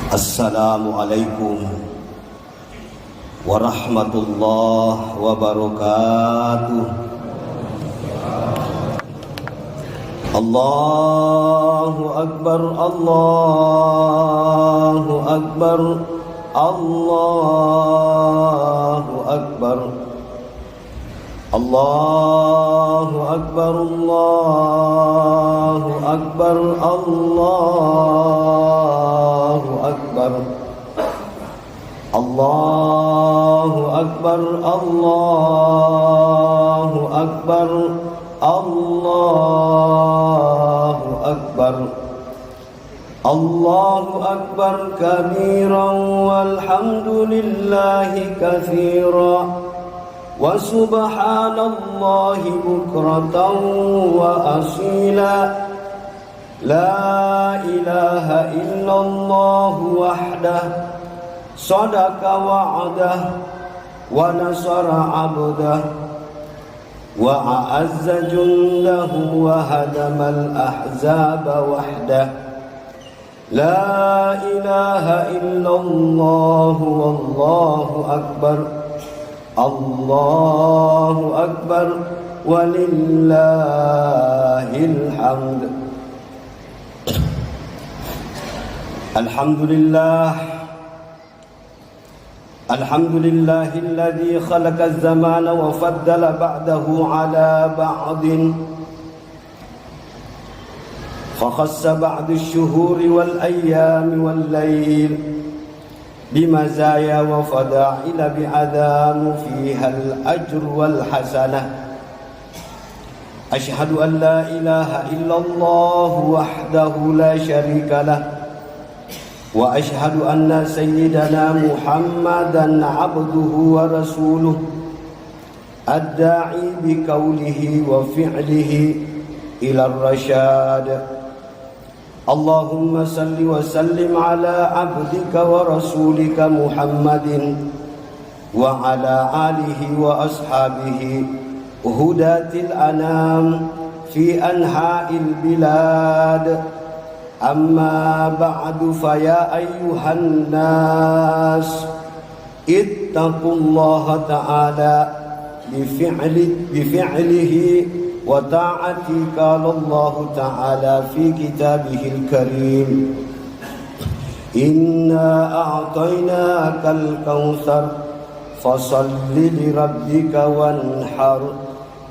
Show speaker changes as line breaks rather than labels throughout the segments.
Assalamualaikum warahmatullahi wabarakatuh. Allahu Akbar, Allahu Akbar, Allahu Akbar, Allahu Akbar, Allahu Akbar, Allahu Akbar, Allahu Akbar, Allahu Akbar, Allahu Akbar, Allahu Akbar kabiran walhamdulillahi katsiran wa subhanallahi bukratan wa asila. La ilaha illallah wahdah sadaqa wa'dah wa nasara 'abdah wa a'azza jundahu wa hadamal ahzaba wahdah. La ilaha illallah wallahu akbar, Allahu akbar walillahil hamd. Alhamdulillah, alhamdulillahilladzi khalaqaz zamana wa faddala ba'dahu ala ba'din fakhassa ba'd asy-syuhuri wal ayyami wal layl bimazaya wa fada'ila bi'adamu fiha al-ajr wal hasanah. Ashhadu an la ilaha illallah wahdahu la syarika lah wa ashhadu anna sayyidana Muhammadan abduhu wa rasuluh ad-da'i bi qawlihi wa fi'lihi ila ar-rasyad. Allahumma salli wa sallim ala abdika wa rasulika Muhammadin wa ala alihi wa ashabihi hudatil anam fi anha'il bilad. Amma ba'du faya ayyuhan nas ittaqullaha ta'ala bifi'lihi wa ta'ati qala Allah ta'ala fi kitabihil karim inna a'tainakal kautsar fasalli li rabbika wanhar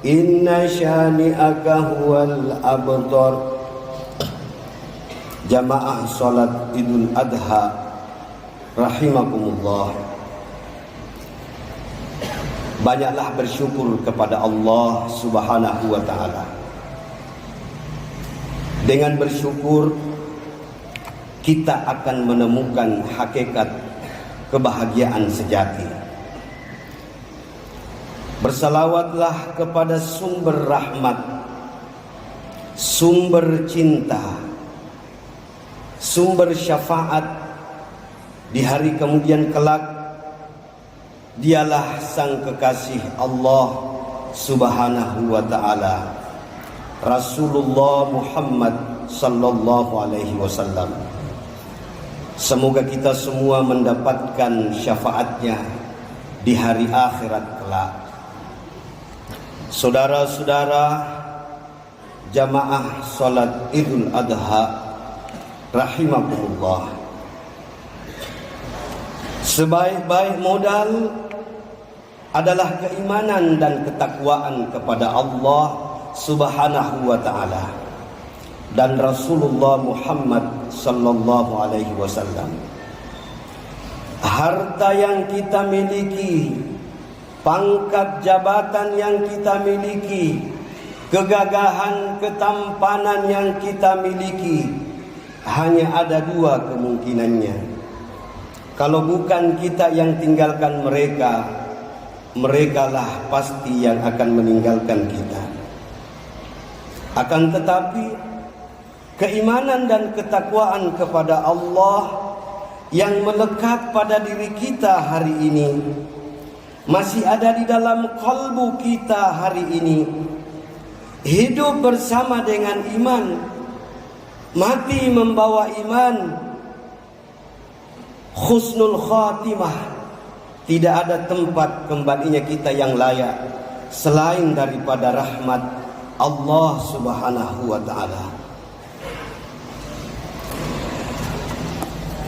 inna syani'aka huwal abtar. Jamaah salat Idul Adha rahimakumullah, banyaklah bersyukur kepada Allah Subhanahu wa taala. Dengan bersyukur kita akan menemukan hakikat kebahagiaan sejati. Bersalawatlah kepada sumber rahmat, sumber cinta, sumber syafaat di hari kemudian kelak. Dialah sang kekasih Allah Subhanahu wa ta'ala, Rasulullah Muhammad sallallahu alaihi wasallam. Semoga kita semua mendapatkan syafaatnya di hari akhirat kelak. Saudara-saudara jamaah salat Idul Adha rahimakumullah, sebaik-baik modal adalah keimanan dan ketakwaan kepada Allah Subhanahu wa ta'ala dan Rasulullah Muhammad sallallahu alaihi wasallam. Harta yang kita miliki, pangkat jabatan yang kita miliki, kegagahan, ketampanan yang kita miliki, hanya ada dua kemungkinannya. Kalau bukan kita yang tinggalkan mereka, merekalah pasti yang akan meninggalkan kita. Akan tetapi keimanan dan ketakwaan kepada Allah yang melekat pada diri kita hari ini masih ada di dalam kalbu kita hari ini. Hidup bersama dengan iman, mati membawa iman. husnul khatimah. Tidak ada tempat kembalinya kita yang layak selain daripada rahmat Allah Subhanahu wa ta'ala.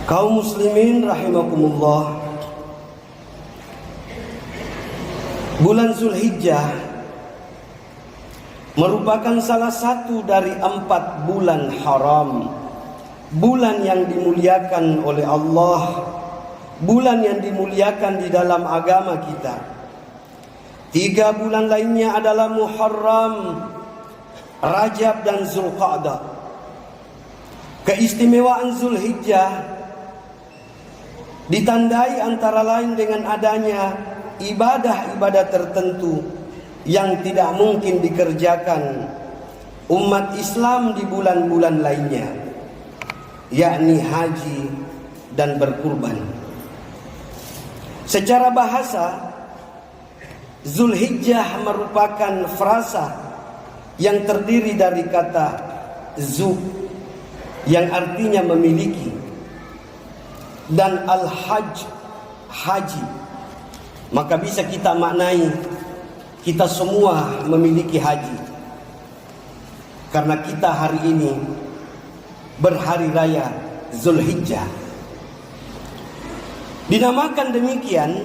Kaum muslimin rahimakumullah, bulan Zulhijjah merupakan salah satu dari 4 bulan haram, bulan yang dimuliakan oleh Allah, bulan yang dimuliakan di dalam agama kita. 3 bulan lainnya adalah Muharram, Rajab dan Zulqa'dah. Keistimewaan Zulhijjah ditandai antara lain dengan adanya ibadah-ibadah tertentu yang tidak mungkin dikerjakan umat Islam di bulan-bulan lainnya, yakni haji dan berkurban. Secara bahasa, Zulhijjah merupakan frasa yang terdiri dari kata zu yang artinya memiliki, dan al-hajj, haji. Maka bisa kita maknai kita semua memiliki haji, karena kita hari ini berhari raya Zulhijjah. Dinamakan demikian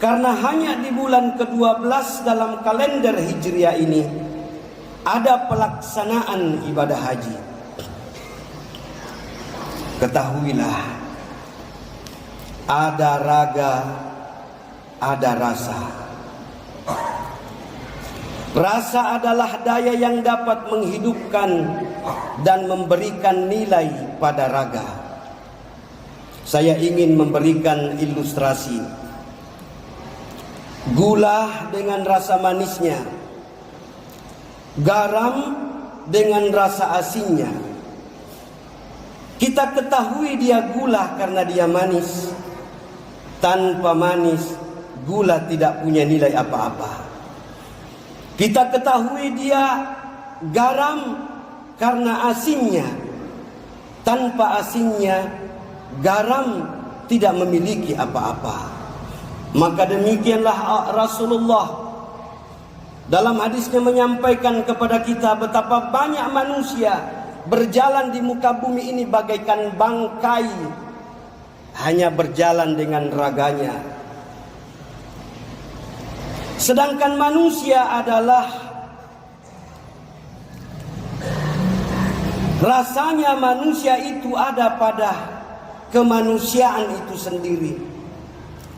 karena hanya di bulan ke-12 dalam kalender Hijriah ini ada pelaksanaan ibadah haji. Ketahuilah, ada raga, ada rasa. Rasa adalah daya yang dapat menghidupkan dan memberikan nilai pada raga. Saya ingin memberikan ilustrasi. Gula dengan rasa manisnya, garam dengan rasa asinnya. Kita ketahui dia gula karena dia manis. Tanpa manis, gula tidak punya nilai apa-apa. Kita ketahui dia garam karena asinnya. Tanpa asinnya, garam tidak memiliki apa-apa. Maka demikianlah Rasulullah dalam hadisnya menyampaikan kepada kita betapa banyak manusia berjalan di muka bumi ini bagaikan bangkai, hanya berjalan dengan raganya. Sedangkan manusia adalah rasanya manusia itu ada pada kemanusiaan itu sendiri.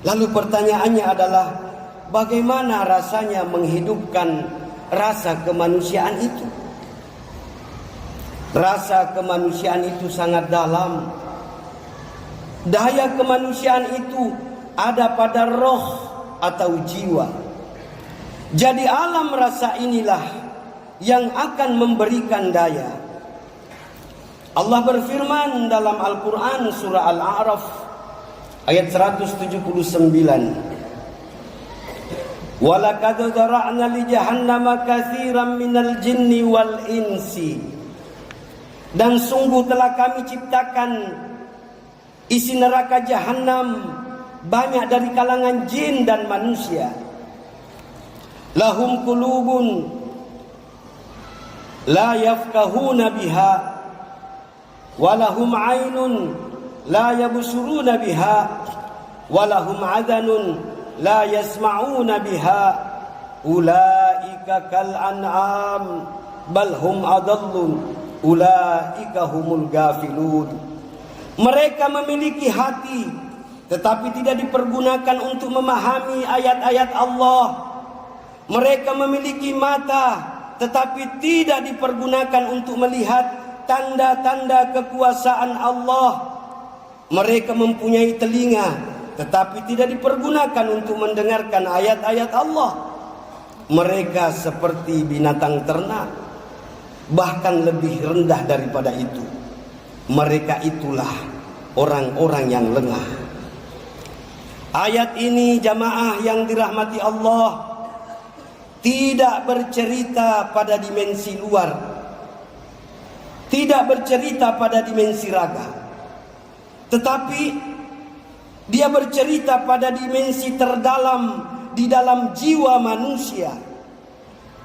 Lalu pertanyaannya adalah bagaimana rasanya menghidupkan rasa kemanusiaan itu? Rasa kemanusiaan itu sangat dalam. Daya kemanusiaan itu ada pada roh atau jiwa. Jadi alam rasa inilah yang akan memberikan daya. Allah berfirman dalam Al-Quran surah Al-A'raf ayat 179. Walaqad dzara'na li jahannama katsiran minal jinni wal insi. Dan sungguh telah kami ciptakan isi neraka jahanam banyak dari kalangan jin dan manusia. Lahum qulubun la yafqahuna biha wa lahum 'ainun la yabsuruna biha wa lahum 'adhanun la yasma'una biha ulaika kal an'am bal hum adallun ulaika humul gafilun. Mereka memiliki hati tetapi tidak dipergunakan untuk memahami ayat-ayat Allah. Mereka memiliki mata tetapi tidak dipergunakan untuk melihat tanda-tanda kekuasaan Allah. Mereka mempunyai telinga tetapi tidak dipergunakan untuk mendengarkan ayat-ayat Allah. Mereka seperti binatang ternak, bahkan lebih rendah daripada itu. Mereka itulah orang-orang yang lengah. Ayat ini jamaah yang dirahmati Allah tidak bercerita pada dimensi luar, tidak bercerita pada dimensi raga, Tetapi dia bercerita pada dimensi terdalam di dalam jiwa manusia.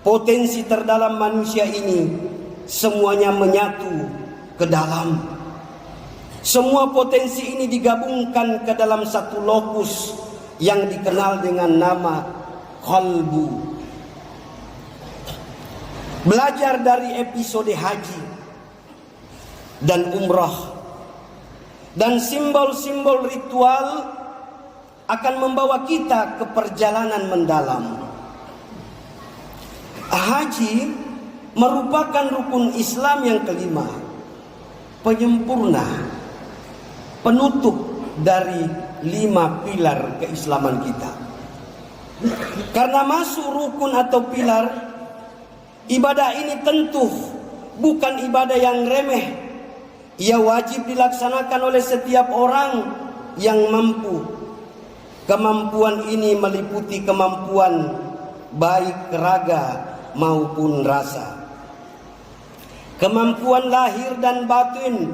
Potensi terdalam manusia ini semuanya menyatu ke dalam. Semua potensi ini digabungkan ke dalam satu lokus yang dikenal dengan nama qalbu. Belajar dari episode haji dan umrah dan simbol-simbol ritual akan membawa kita ke perjalanan mendalam. Haji merupakan rukun Islam yang kelima, penyempurna, penutup dari 5 pilar keislaman kita. Karena masuk rukun atau pilar, ibadah ini tentu bukan ibadah yang remeh. Ia wajib dilaksanakan oleh setiap orang yang mampu. Kemampuan ini meliputi kemampuan baik raga maupun rasa. Kemampuan lahir dan batin,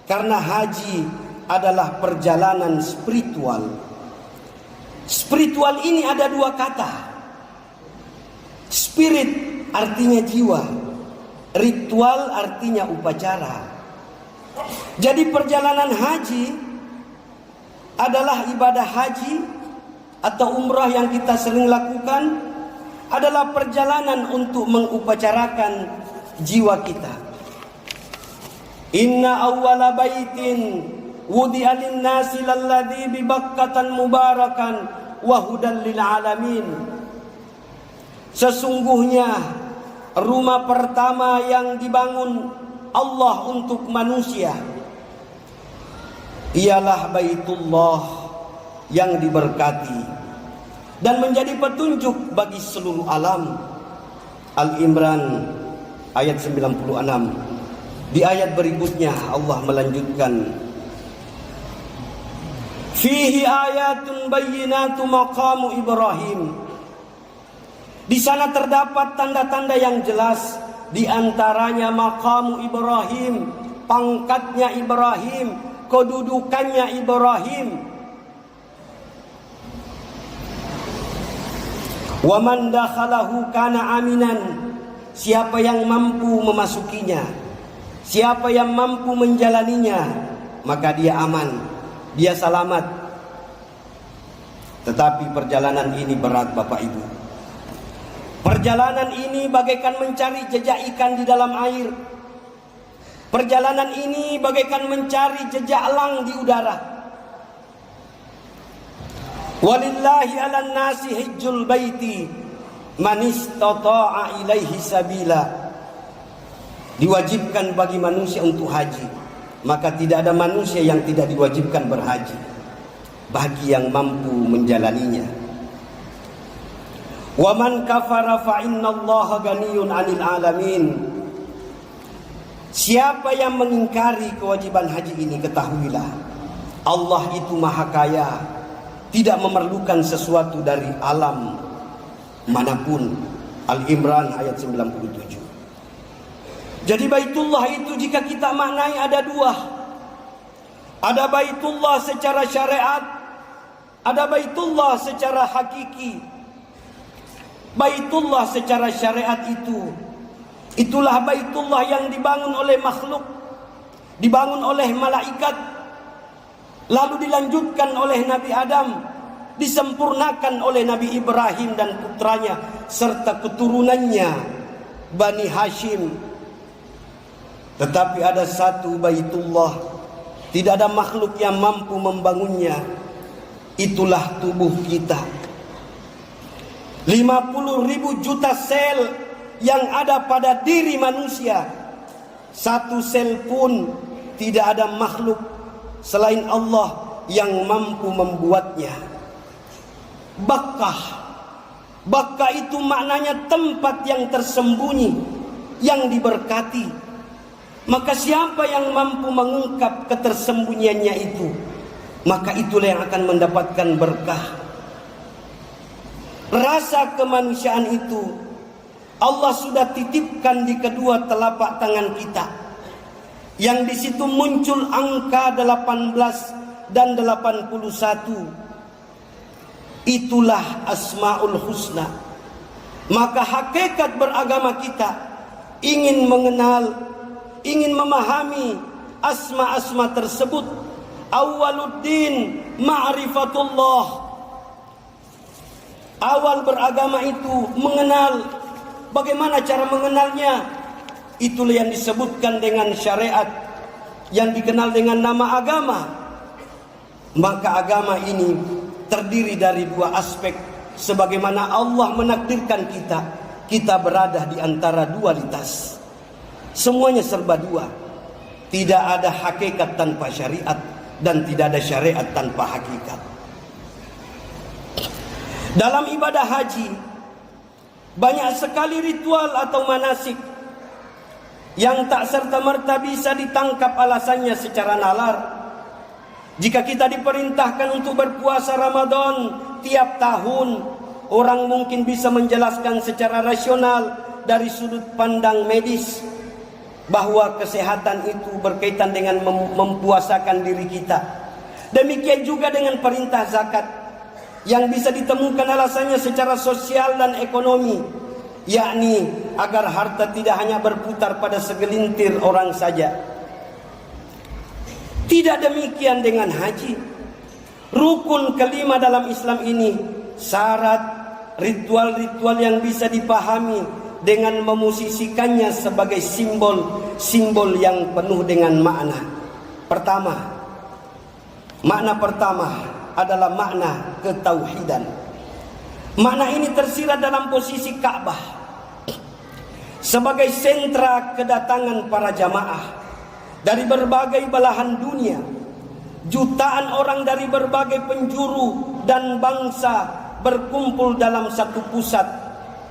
karena haji adalah perjalanan spiritual. Spiritual ini ada 2 kata. Spirit artinya jiwa, ritual artinya upacara. Jadi perjalanan haji adalah ibadah haji atau umrah yang kita sering lakukan adalah perjalanan untuk mengupacarakan jiwa kita. Inna awwala baitin wudi'a lin-nasi lalladzi bi Bakkatan mubarakan wa hudan lil alamin. Sesungguhnya rumah pertama yang dibangun Allah untuk manusia ialah Baitullah yang diberkati dan menjadi petunjuk bagi seluruh alam. Al-Imran ayat 96. Di ayat berikutnya Allah melanjutkan, fihi ayatun bayyinatu maqamu Ibrahim. Di sana terdapat tanda-tanda yang jelas, di antaranya maqamu Ibrahim, pangkatnya Ibrahim, kedudukannya Ibrahim. Wa man dakhalahu kana aminan. Siapa yang mampu memasukinya, siapa yang mampu menjalaninya, maka dia aman, dia selamat. Tetapi perjalanan ini berat, Bapak Ibu. Perjalanan ini bagaikan mencari jejak ikan di dalam air. Perjalanan ini bagaikan mencari jejak elang di udara. Walillahi 'alan nasi hajjul baiti man istata'a ilaihi sabila. Diwajibkan bagi manusia untuk haji, maka tidak ada manusia yang tidak diwajibkan berhaji bagi yang mampu menjalaninya. Wa man kafara fa innallaha ghaniyun 'anil alamin. Siapa yang mengingkari kewajiban haji ini, ketahuilah Allah itu maha kaya, tidak memerlukan sesuatu dari alam manapun. Al-Imran ayat 97. Jadi Baitullah itu jika kita maknai ada 2. Ada Baitullah secara syariat, ada Baitullah secara hakiki. Baitullah secara syariat itulah Baitullah yang dibangun oleh makhluk, dibangun oleh malaikat, lalu dilanjutkan oleh Nabi Adam, disempurnakan oleh Nabi Ibrahim dan putranya serta keturunannya Bani Hashim. Tetapi ada satu Baitullah, tidak ada makhluk yang mampu membangunnya. Itulah tubuh kita. 50.000 juta sel yang ada pada diri manusia. Satu sel pun tidak ada makhluk selain Allah yang mampu membuatnya. Bakkah itu maknanya tempat yang tersembunyi, yang diberkati. Maka siapa yang mampu mengungkap ketersembunyiannya itu, maka itulah yang akan mendapatkan berkah. Rasa kemanusiaan itu Allah sudah titipkan di kedua telapak tangan kita. yang di situ muncul angka 18 dan 81. Itulah Asmaul Husna. Maka hakikat beragama kita ingin mengenal, ingin memahami asma-asma tersebut. Awaluddin ma'rifatullah. Awal beragama itu mengenal. Bagaimana cara mengenalnya? Itulah yang disebutkan dengan syariat, yang dikenal dengan nama agama. Maka agama ini terdiri dari dua aspek. Sebagaimana Allah menakdirkan kita berada di antara dualitas. Semuanya serba dua. Tidak ada hakikat tanpa syariat, dan tidak ada syariat tanpa hakikat. Dalam ibadah haji, banyak sekali ritual atau manasik yang tak serta-merta bisa ditangkap alasannya secara nalar. Jika kita diperintahkan untuk berpuasa Ramadan tiap tahun, orang mungkin bisa menjelaskan secara rasional dari sudut pandang medis bahwa kesehatan itu berkaitan dengan mempuasakan diri kita. Demikian juga dengan perintah zakat yang bisa ditemukan alasannya secara sosial dan ekonomi, yakni agar harta tidak hanya berputar pada segelintir orang saja. Tidak demikian dengan haji. Rukun kelima dalam Islam ini syarat ritual-ritual yang bisa dipahami dengan memusisikannya sebagai simbol-simbol yang penuh dengan makna. Makna pertama adalah makna ketauhidan. Makna ini tersirat dalam posisi Ka'bah sebagai sentra kedatangan para jamaah dari berbagai belahan dunia. Jutaan orang dari berbagai penjuru dan bangsa berkumpul dalam satu pusat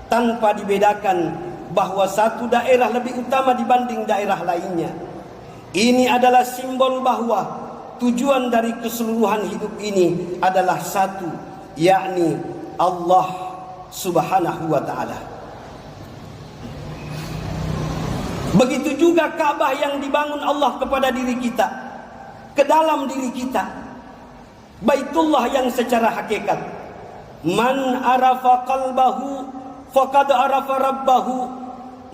tanpa dibedakan bahwa satu daerah lebih utama dibanding daerah lainnya. Ini adalah simbol bahwa tujuan dari keseluruhan hidup ini adalah satu, yakni Allah Subhanahu wa ta'ala. Begitu juga Ka'bah yang dibangun Allah kepada diri kita, ke dalam diri kita. Baitullah yang secara hakikat, man arafa qalbahu faqad arafa rabbahu,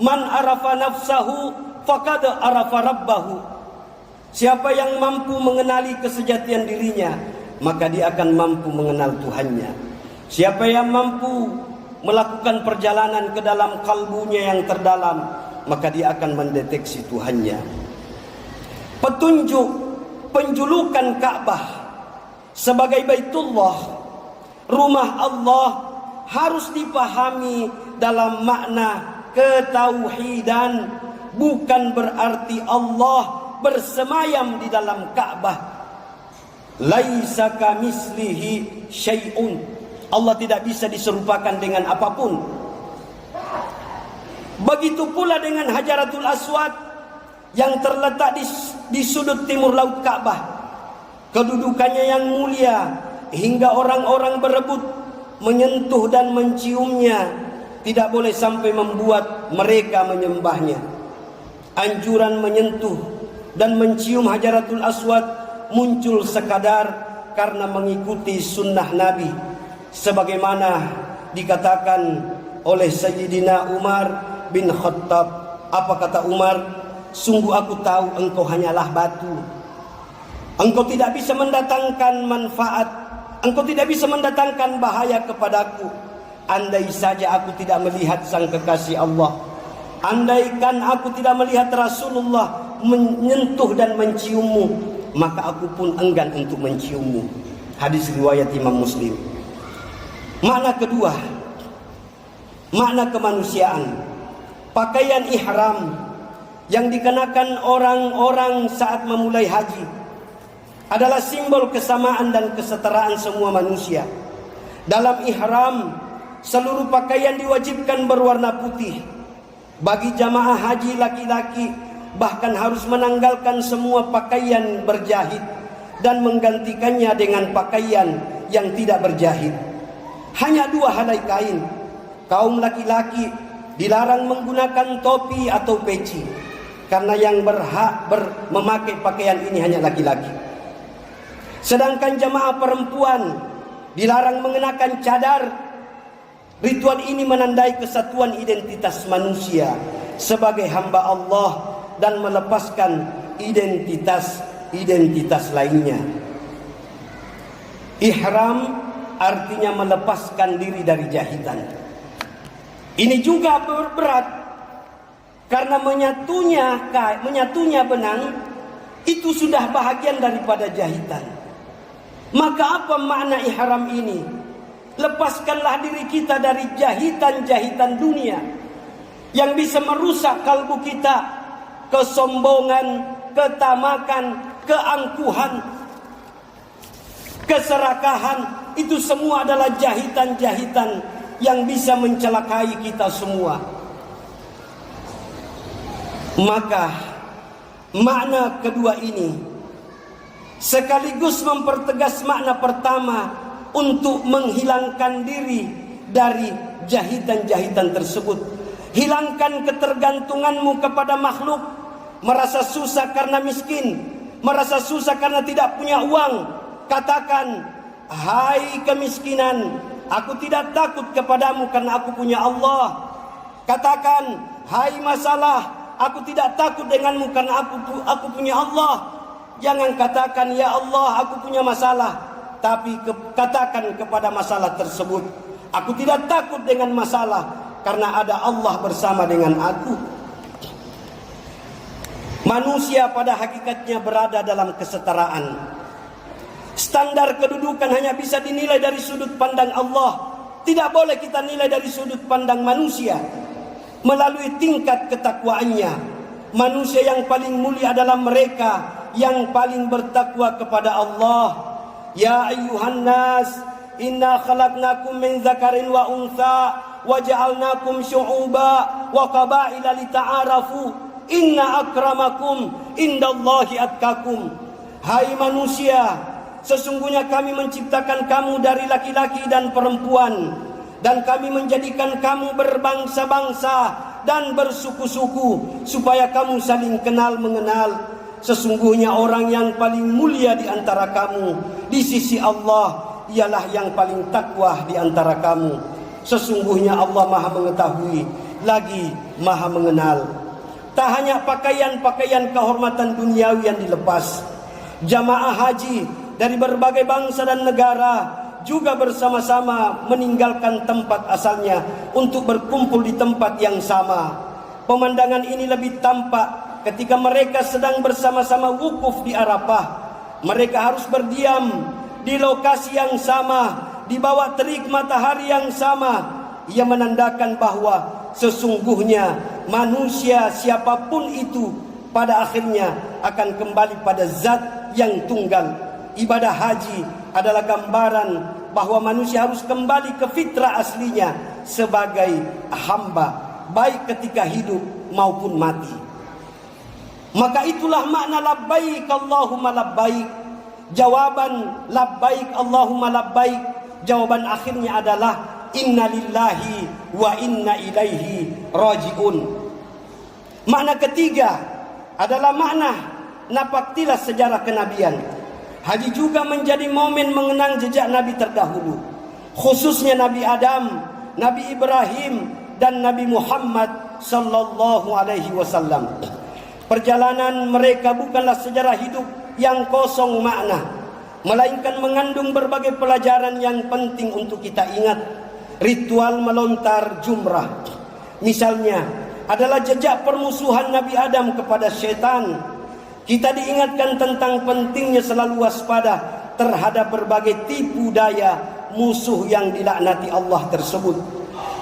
man arafa nafsahu faqad arafa rabbahu. Siapa yang mampu mengenali kesejatian dirinya, maka dia akan mampu mengenal Tuhannya. Siapa yang mampu melakukan perjalanan ke dalam kalbunya yang terdalam, maka dia akan mendeteksi Tuhannya. Petunjuk penjulukan Ka'bah sebagai Baitullah, rumah Allah, harus dipahami dalam makna ketauhidan. Bukan berarti Allah bersemayam di dalam Ka'bah. Laisa kamislihi syai'un. Allah tidak bisa diserupakan dengan apapun. Begitu pula dengan Hajaratul Aswad yang terletak di sudut timur laut Ka'bah. Kedudukannya yang mulia hingga orang-orang berebut menyentuh dan menciumnya, tidak boleh sampai membuat mereka menyembahnya. Anjuran menyentuh dan mencium Hajaratul Aswad muncul sekadar karena mengikuti sunnah Nabi, sebagaimana dikatakan oleh Sayyidina Umar bin Khattab. Apa kata Umar? Sungguh aku tahu engkau hanyalah batu. Engkau tidak bisa mendatangkan manfaat, engkau tidak bisa mendatangkan bahaya kepadaku. Andai saja aku tidak melihat sang kekasih Allah, andaikan aku tidak melihat Rasulullah menyentuh dan menciummu, maka aku pun enggan untuk menciummu. Hadis riwayat Imam Muslim. Makna kedua, makna kemanusiaan. Pakaian ihram yang dikenakan orang-orang saat memulai haji adalah simbol kesamaan dan kesetaraan semua manusia. Dalam ihram, seluruh pakaian diwajibkan berwarna putih. Bagi jamaah haji laki-laki, bahkan harus menanggalkan semua pakaian berjahit dan menggantikannya dengan pakaian yang tidak berjahit. Hanya dua helai kain. Kaum laki-laki dilarang menggunakan topi atau peci. karena yang berhak memakai pakaian ini hanya laki-laki. Sedangkan jamaah perempuan dilarang mengenakan cadar. Ritual ini menandai kesatuan identitas manusia sebagai hamba Allah dan melepaskan identitas lainnya. Ihram artinya melepaskan diri dari jahitan. Ini juga berat karena menyatunya benang itu sudah bahagian daripada jahitan. Maka apa makna ihram ini? Lepaskanlah diri kita dari jahitan-jahitan dunia yang bisa merusak kalbu kita, kesombongan, ketamakan, keangkuhan, keserakahan. Itu semua adalah jahitan-jahitan yang bisa mencelakai kita semua. Maka makna kedua ini sekaligus mempertegas makna pertama untuk menghilangkan diri dari jahitan-jahitan tersebut. Hilangkan ketergantunganmu kepada makhluk, merasa susah karena miskin, merasa susah karena tidak punya uang. Katakan, hai kemiskinan, aku tidak takut kepadamu karena aku punya Allah. Katakan, hai masalah, aku tidak takut denganmu karena aku punya Allah. Jangan katakan, ya Allah, aku punya masalah, tapi katakan kepada masalah tersebut, aku tidak takut dengan masalah karena ada Allah bersama dengan aku. Manusia pada hakikatnya berada dalam kesetaraan. Standar kedudukan hanya bisa dinilai dari sudut pandang Allah. Tidak boleh kita nilai dari sudut pandang manusia. Melalui tingkat ketakwaannya, manusia yang paling mulia adalah mereka yang paling bertakwa kepada Allah. Ya ayyuhan nas, inna khalaqnakum min dzakarin wa untha wa ja'alnakum syu'uba wa qabaila lita'arafu inna akramakum indallahi atqakum. Hai manusia, sesungguhnya kami menciptakan kamu dari laki-laki dan perempuan, dan kami menjadikan kamu berbangsa-bangsa dan bersuku-suku supaya kamu saling kenal mengenal. Sesungguhnya orang yang paling mulia di antara kamu di sisi Allah ialah yang paling takwa di antara kamu. Sesungguhnya Allah Maha mengetahui lagi Maha mengenal. Tak hanya pakaian-pakaian kehormatan duniawi yang dilepas, jamaah haji dari berbagai bangsa dan negara juga bersama-sama meninggalkan tempat asalnya untuk berkumpul di tempat yang sama. Pemandangan ini lebih tampak ketika mereka sedang bersama-sama wukuf di Arafah. Mereka harus berdiam di lokasi yang sama, di bawah terik matahari yang sama. Ia menandakan bahwa sesungguhnya manusia siapapun itu pada akhirnya akan kembali pada zat yang tunggal. Ibadah haji adalah gambaran bahwa manusia harus kembali ke fitrah aslinya sebagai hamba, baik ketika hidup maupun mati. Maka itulah makna labbaik Allahumma labbaik. Jawaban labbaik Allahumma labbaik, jawaban akhirnya adalah inna lillahi wa inna ilaihi raji'un. Makna ketiga adalah makna napaktilas sejarah kenabian. Haji juga menjadi momen mengenang jejak Nabi terdahulu, khususnya Nabi Adam, Nabi Ibrahim, dan Nabi Muhammad sallallahu alaihi wasallam. Perjalanan mereka bukanlah sejarah hidup yang kosong makna, melainkan mengandung berbagai pelajaran yang penting untuk kita ingat. Ritual melontar jumrah misalnya adalah jejak permusuhan Nabi Adam kepada syaitan. Kita diingatkan tentang pentingnya selalu waspada terhadap berbagai tipu daya musuh yang dilaknati Allah tersebut.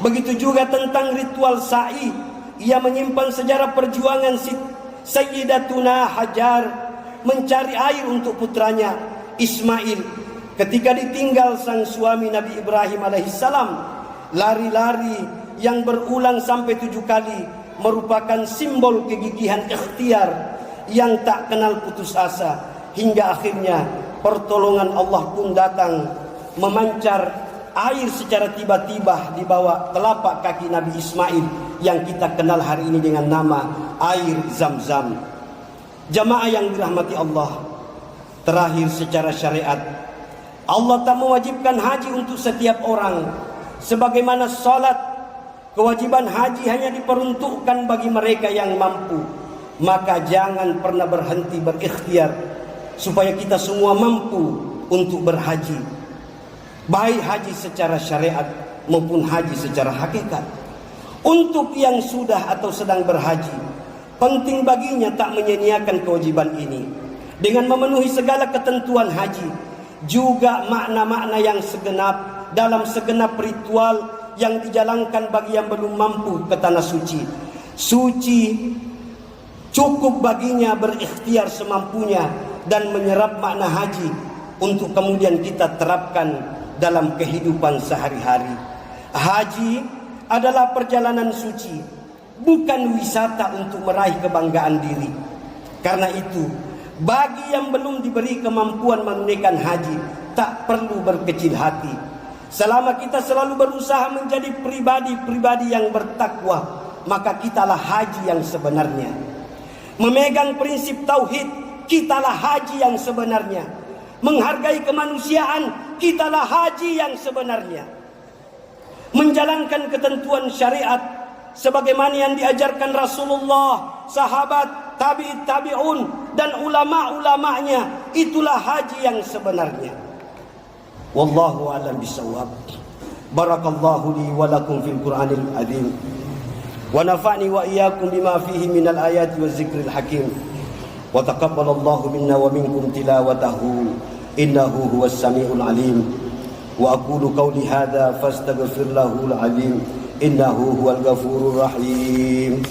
Begitu juga tentang ritual sa'i. Ia menyimpan sejarah perjuangan Sayyidatuna Hajar mencari air untuk putranya Ismail ketika ditinggal sang suami Nabi Ibrahim alaihissalam. Lari-lari yang berulang sampai 7 kali merupakan simbol kegigihan ikhtiar yang tak kenal putus asa, hingga akhirnya pertolongan Allah pun datang, memancar air secara tiba-tiba di bawah telapak kaki Nabi Ismail yang kita kenal hari ini dengan nama air Zam-Zam. Jamaah yang dirahmati Allah, terakhir secara syariat, Allah tak mewajibkan haji untuk setiap orang. Sebagaimana salat, kewajiban haji hanya diperuntukkan bagi mereka yang mampu. Maka jangan pernah berhenti berikhtiar supaya kita semua mampu untuk berhaji, baik haji secara syariat maupun haji secara hakikat. Untuk yang sudah atau sedang berhaji, penting baginya tak menyia-nyiakan kewajiban ini dengan memenuhi segala ketentuan haji, juga makna-makna yang segenap dalam segenap ritual yang dijalankan bagi yang belum mampu ke tanah suci. Suci cukup baginya berikhtiar semampunya dan menyerap makna haji untuk kemudian kita terapkan dalam kehidupan sehari-hari. Haji adalah perjalanan suci, bukan wisata untuk meraih kebanggaan diri. Karena itu, bagi yang belum diberi kemampuan menunaikan haji, tak perlu berkecil hati. Selama kita selalu berusaha menjadi pribadi-pribadi yang bertakwa, maka kitalah haji yang sebenarnya. Memegang prinsip tauhid, kitalah haji yang sebenarnya. Menghargai kemanusiaan, kitalah haji yang sebenarnya. Menjalankan ketentuan syariat sebagaimana yang diajarkan Rasulullah, sahabat, tabi'un dan ulama-ulamanya, itulah haji yang sebenarnya. Wallahu a'lam bishawab. Barakallahu li wa lakum fil Qur'anil azim. Wa nafa'ni wa iyyakum bima fihi minal ayati waz zikril hakim. Wa taqabbalallahu minna wa minkum tilawatahu innahu huwas samiul alim. Wa aqulu qawli hadza fastaghfirillahul azim innahu huwal ghafurur rahim.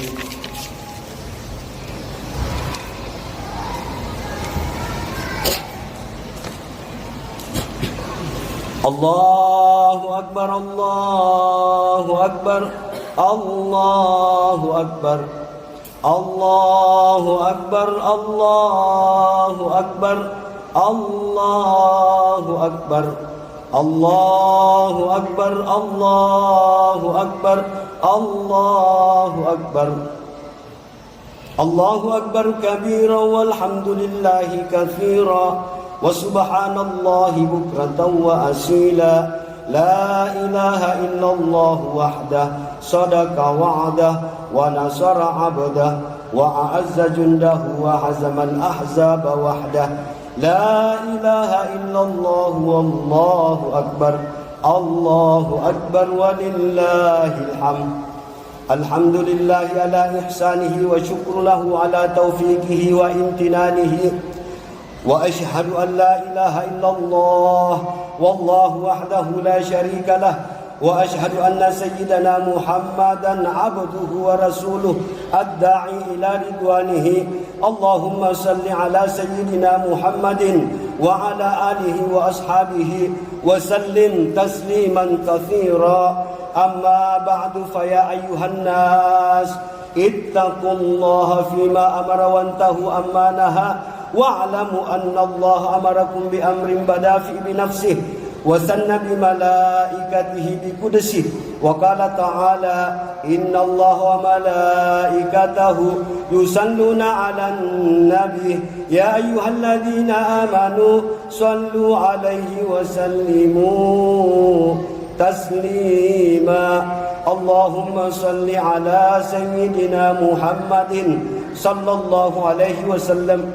Allahu akbar, Allahu akbar, Allahu akbar, Allahu akbar, Allahu akbar, Allahu akbar, Allahu akbar, Allahu akbar, Allahu akbar, Allahu akbar kabira walhamdulillahi katsira wa subhanallahi bukratan wa asila. La ilaha illallah wahdah sadaqa wa'dah wa nasara 'abdah wa a'azza jundahu wa hazamal ahzaba wahdah. La ilaha illallah wallahu akbar, Allahu akbar walillahil hamd. Alhamdulillahi ala ihsanihi wa syukru lahu ala taufiqihi wa imtinanihi. Wa ashhadu an la ilaha illallah wallahu wahdahu la syarika lah. Wa ashhadu anna sayyidana Muhammadan abduhu wa rasuluh ad-da'i ila ridwanihi. Allahumma salli ala sayyidina Muhammadin wa ala alihi wa ashabihi wa sallim tasliman katsira. Amma ba'du, fa ya ayyuhan nas ittaqullaha fima amara wa antahu amma naha wa'lamu anna Allah amarakum bi amrin badafi bi nafsihi wa sanna bi malaikatihi bi qudsihi wa qala ta'ala inna Allah wa malaikatahu yusalluna 'alan nabi ya ayyuhalladzina amanu sallu 'alaihi wa sallimu taslima. Allahumma salli ala sayyidina Muhammadin sallallahu alaihi wasallam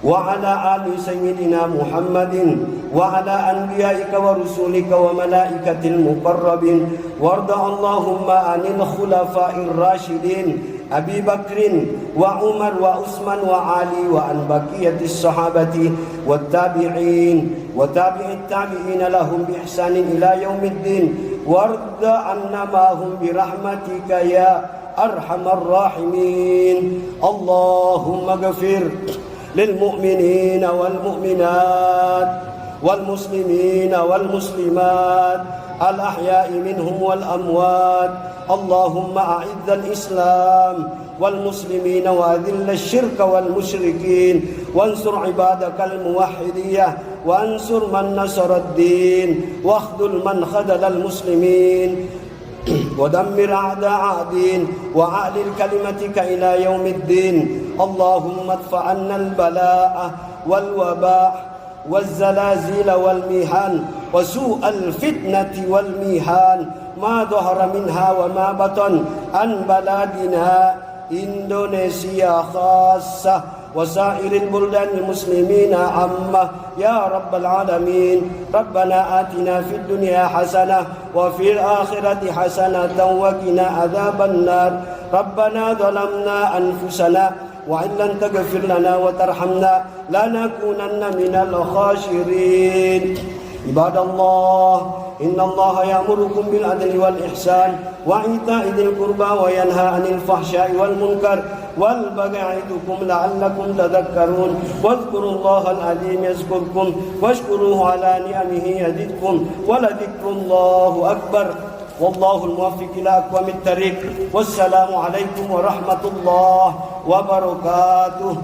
wa ala ali sayyidina Muhammadin wa ala anbiya'ika wa rusulika wa malaikatil muqarrabin warda Allahumma anil khulafa'ir rasyidin Abi Bakrin wa Umar wa Utsman wa Ali wa an baqiyatis sahabati wat tabi'in wa tabi'it tabi'in lahum bi ihsanin ila yaumiddin warda anna ma hum bi rahmatika ya arhamar rahimin. Allahumma ghafir lil mu'minina wal mu'minat wal muslimina wal muslimat al ahya'i minhum wal amwat. Allahumma a'izzal Islam wal muslimina wa adhillal syirka wal musyrikin wansur ibadakal muwahhidiyah wansur man nasarad din wakhdhul man khadalal muslimin. ودمر أعداء الدين وأعل كلمتك إلى يوم الدين. اللهم ادفع عنا البلاء والوباء والزلازل والمحن وسوء الفتنة والمحن ما ظهر منها وما بطن عن بلادنا إندونيسيا خاصة وسائر البلدان المسلمين عامة يا رب العالمين. ربنا آتنا في الدنيا حسنة وفي الآخرة حسنة وقنا عذاب النار. ربنا ظلمنا أنفسنا وإن لم تغفر لنا وترحمنا لنكونن من الخاسرين. عباد الله إن الله يأمركم بالعدل والإحسان وإيتاء ذي القربى وينهى عن الفحشاء والمنكر والبغي يعظكم لعلكم تذكرون. واذكروا الله العظيم يذكركم واشكروه على نعمه يزدكم ولذكر الله أكبر. والله الموفق إلى أقوم الطريق. والسلام عليكم ورحمة الله وبركاته.